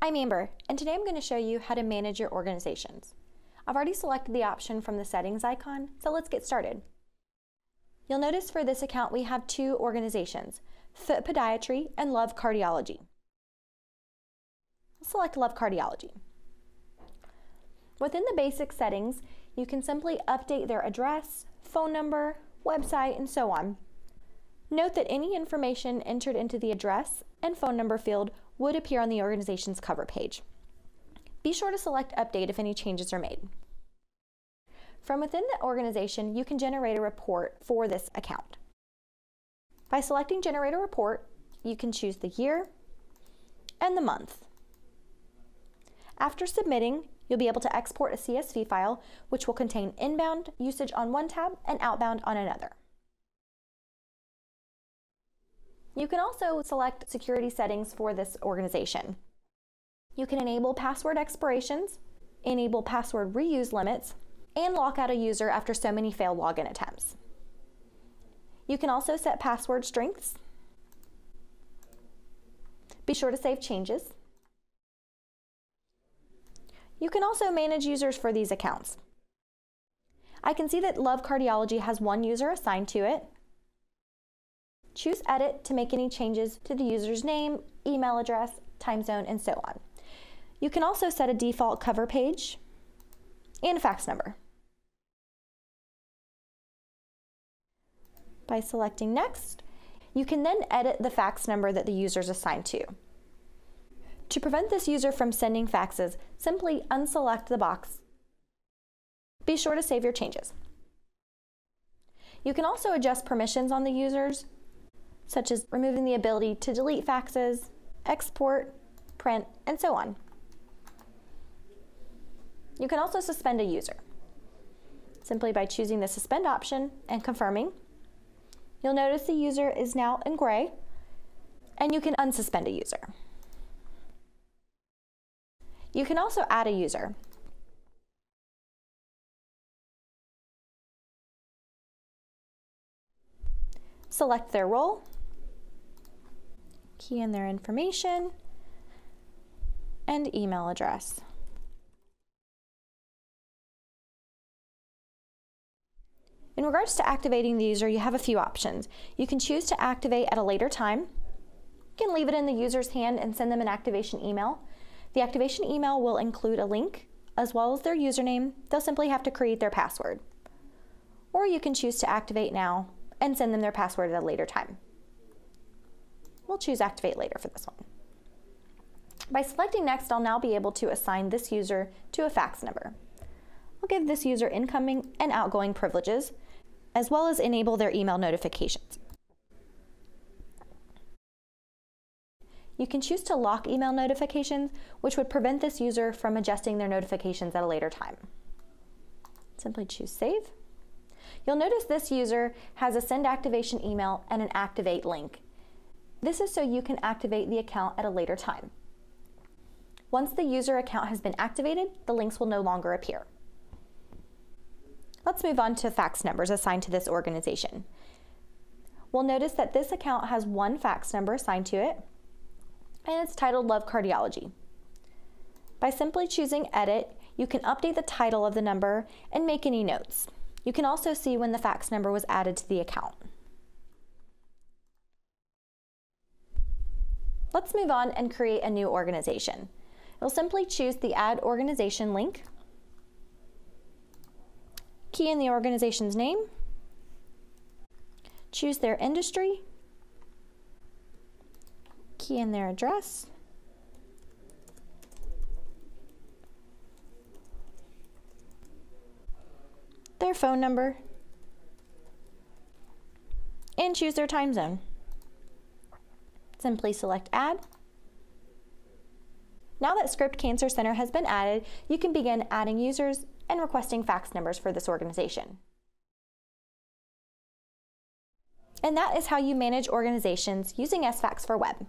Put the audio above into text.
I'm Amber, and today I'm going to show you how to manage your organizations. I've already selected the option from the settings icon, so let's get started. You'll notice for this account we have two organizations, Foot Podiatry and Love Cardiology. I'll select Love Cardiology. Within the basic settings, you can simply update their address, phone number, website, and so on. Note that any information entered into the address and phone number field would appear on the organization's cover page. Be sure to select Update if any changes are made. From within the organization, you can generate a report for this account. By selecting Generate a Report, you can choose the year and the month. After submitting, you'll be able to export a CSV file, which will contain inbound usage on one tab and outbound on another. You can also select security settings for this organization. You can enable password expirations, enable password reuse limits, and lock out a user after so many failed login attempts. You can also set password strengths. Be sure to save changes. You can also manage users for these accounts. I can see that Love Cardiology has one user assigned to it. Choose Edit to make any changes to the user's name, email address, time zone, and so on. You can also set a default cover page and a fax number. By selecting Next, you can then edit the fax number that the user is assigned to. To prevent this user from sending faxes, simply unselect the box. Be sure to save your changes. You can also adjust permissions on the users, such as removing the ability to delete faxes, export, print, and so on. You can also suspend a user. Simply by choosing the Suspend option and confirming, you'll notice the user is now in gray, and you can unsuspend a user. You can also add a user. Select their role, key in their information, and email address. In regards to activating the user, you have a few options. You can choose to activate at a later time. You can leave it in the user's hand and send them an activation email. The activation email will include a link as well as their username. They'll simply have to create their password. Or you can choose to activate now and send them their password at a later time. We'll choose Activate Later for this one. By selecting Next, I'll now be able to assign this user to a fax number. I'll give this user incoming and outgoing privileges, as well as enable their email notifications. You can choose to lock email notifications, which would prevent this user from adjusting their notifications at a later time. Simply choose Save. You'll notice this user has a Send Activation email and an Activate link. This is so you can activate the account at a later time. Once the user account has been activated, the links will no longer appear. Let's move on to fax numbers assigned to this organization. We'll notice that this account has one fax number assigned to it, and it's titled Love Cardiology. By simply choosing Edit, you can update the title of the number and make any notes. You can also see when the fax number was added to the account. Let's move on and create a new organization. You'll simply choose the Add Organization link, key in the organization's name, choose their industry, key in their address, their phone number, and choose their time zone. Simply select Add. Now that Scrypt Cancer Center has been added, you can begin adding users and requesting fax numbers for this organization. And that is how you manage organizations using Sfax for Web.